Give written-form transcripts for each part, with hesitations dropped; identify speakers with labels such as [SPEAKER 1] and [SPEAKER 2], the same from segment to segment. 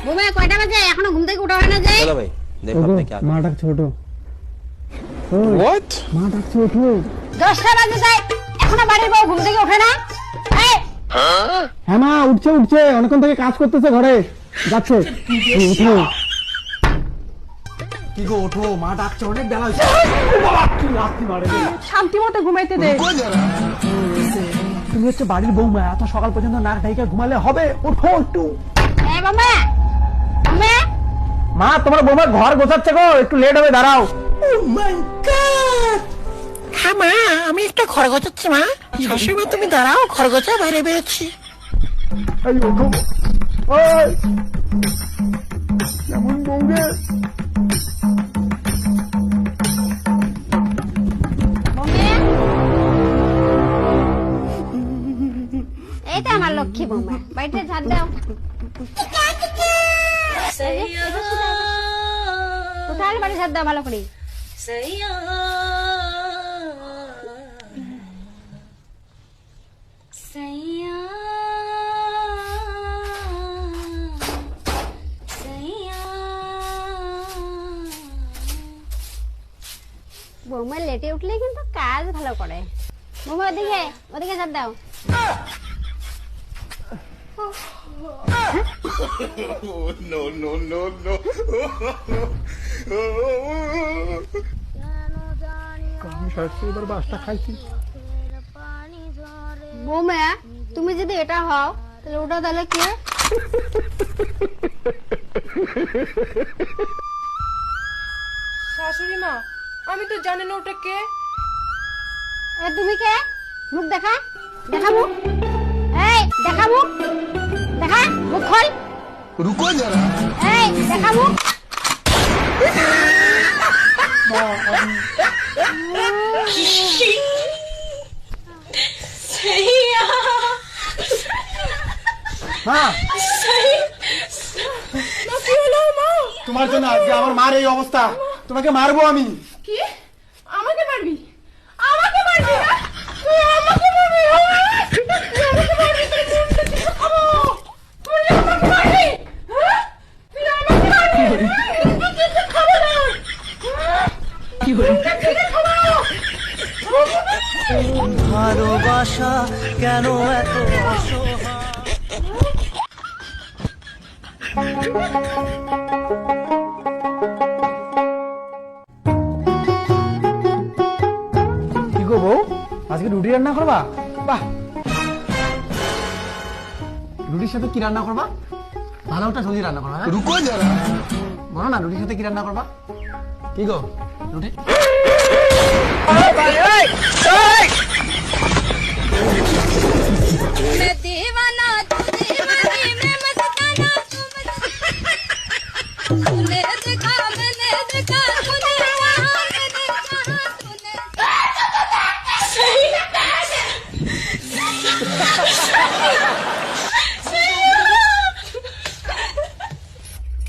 [SPEAKER 1] ঘুমে কয়টা বাজে এখনো ঘুম থেকে ওঠা হয় না যে?
[SPEAKER 2] चलो भाई देखो आपने क्या
[SPEAKER 3] মা ডাকছে ওঠো।
[SPEAKER 2] व्हाट
[SPEAKER 3] মা ডাকছে ওঠো।
[SPEAKER 1] 10টা বাজে যায় এখনো বাড়ির বউ ঘুম থেকে ওঠে না? এই
[SPEAKER 3] হ্যাঁ মা উঠছে উঠছে অনেকক্ষণ থেকে কাজ করতেছে ঘরে যাচ্ছে। উঠো কি গো ওঠো মা ডাকছে অনেক বেলা হয়েছে। কি লাথি মারে রে।
[SPEAKER 4] শান্তি মতো ঘুমাইতে দে।
[SPEAKER 3] তুমি হচ্ছে বাড়ির বৌমা এত সকাল পর্যন্ত নাক ঢাইকা ঘুমালে হবে ওঠো একটু।
[SPEAKER 1] এই মামা মামা
[SPEAKER 3] মা তোমার বৌমা ঘর গোছাচ্ছে গো একটু লেট হবে দাঁড়াও।
[SPEAKER 5] হ্যাঁ মা আমি একটা ঘর গোছাচ্ছি মা। শাশুড়ি তুমি দাঁড়াও ঘর গোছা বাইরে বেরোচ্ছি।
[SPEAKER 3] এই ওঠো ওই কেমন বৌগে
[SPEAKER 1] এই তো আমার লক্ষ্মী বৌমা বাড়িতে ঝাড় দাও। কোথায় বাড়ি ঝাড় দাও ভালো করে। বৌমা লেটে উঠলে কিন্তু কাজ ভালো করে। বৌমা ওদিকে ওদিকে ঝাড় দাও।
[SPEAKER 3] এবার বাসটা খাইছি।
[SPEAKER 1] বৌমা তুমি যদি এটা হও তাহলে ওটা তাহলে কে?
[SPEAKER 4] শাশুড়ি মা আমি তো জানি না ওটা কে।
[SPEAKER 1] এ তুমি কে? মুখ দেখা দেখা মুখ। এই দেখা মুখ দেখা মুখ খোল।
[SPEAKER 2] रुको जरा
[SPEAKER 1] এই দেখা মুখ।
[SPEAKER 3] মা তোমার জন্য আজকে আমার মার এই অবস্থা। তোমাকে মারবো আমি।
[SPEAKER 4] কি আমাকে মারবি? আমাকে মারবি না? তুই আমাকে মারবি? তুই আমাকে মারবি? তুই আমাকে খাবো। তুই আমাকে মারবি? হ্যাঁ? তুই আমাকে মারবি? তুই খাবো না। কি হলো? খাবো।
[SPEAKER 5] ভালোবাসা কেন এত অসহায়?
[SPEAKER 3] কি গো বউ আজকে রুটি রান্না করবা? বাহ রুটির সাথে কি রান্না করবা? ভালো একটা সবজি রান্না করবা।
[SPEAKER 2] रुको जरा
[SPEAKER 3] বলো না রুটির সাথে কি রান্না করবা? কি গো রুটি
[SPEAKER 1] मैं दीवाना तू दीवानी मैं मस्ताना तूने देखा मैंने देखा तूने वहाँ मैंने कहा तूने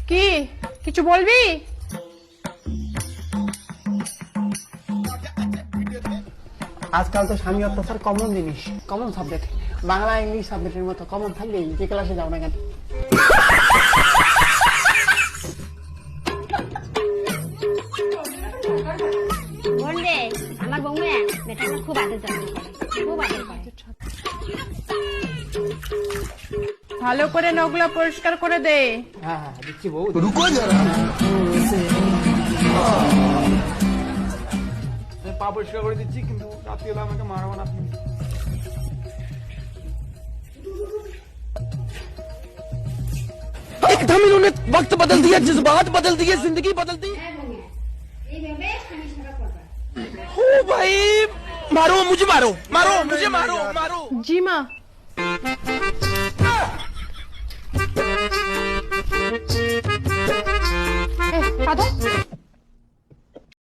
[SPEAKER 4] কি কিছু বলবি?
[SPEAKER 3] আজকাল তো স্বামী অত্যাচার কমন জিনিস, কমন সাবজেক্ট। বাংলা ইংলিশ সাবজেক্টের মতো কমন থাকলেই যে ক্লাসে যাও না কেন।
[SPEAKER 1] বললে আমার বৌমা বেটাকে খুব আদর যত্ন করে, খুব আদর করে।
[SPEAKER 4] ভালো করে নখগুলো পরিষ্কার করে দে।
[SPEAKER 3] হ্যাঁ হ্যাঁ দিচ্ছি বউ।
[SPEAKER 2] रुको जरा
[SPEAKER 3] পা পরিষ্কার করে দিচ্ছি কিন্তু রাত্রি হলে আমাকে মারবো না আপনি।
[SPEAKER 2] एकदम इन्होंने वक्त बदल दिया जज्बात बदल दिए जिंदगी बदल दी ओ भाई मारो मुझे मारो मारो मुझे मारो मारो
[SPEAKER 4] জি মা। কাঁদো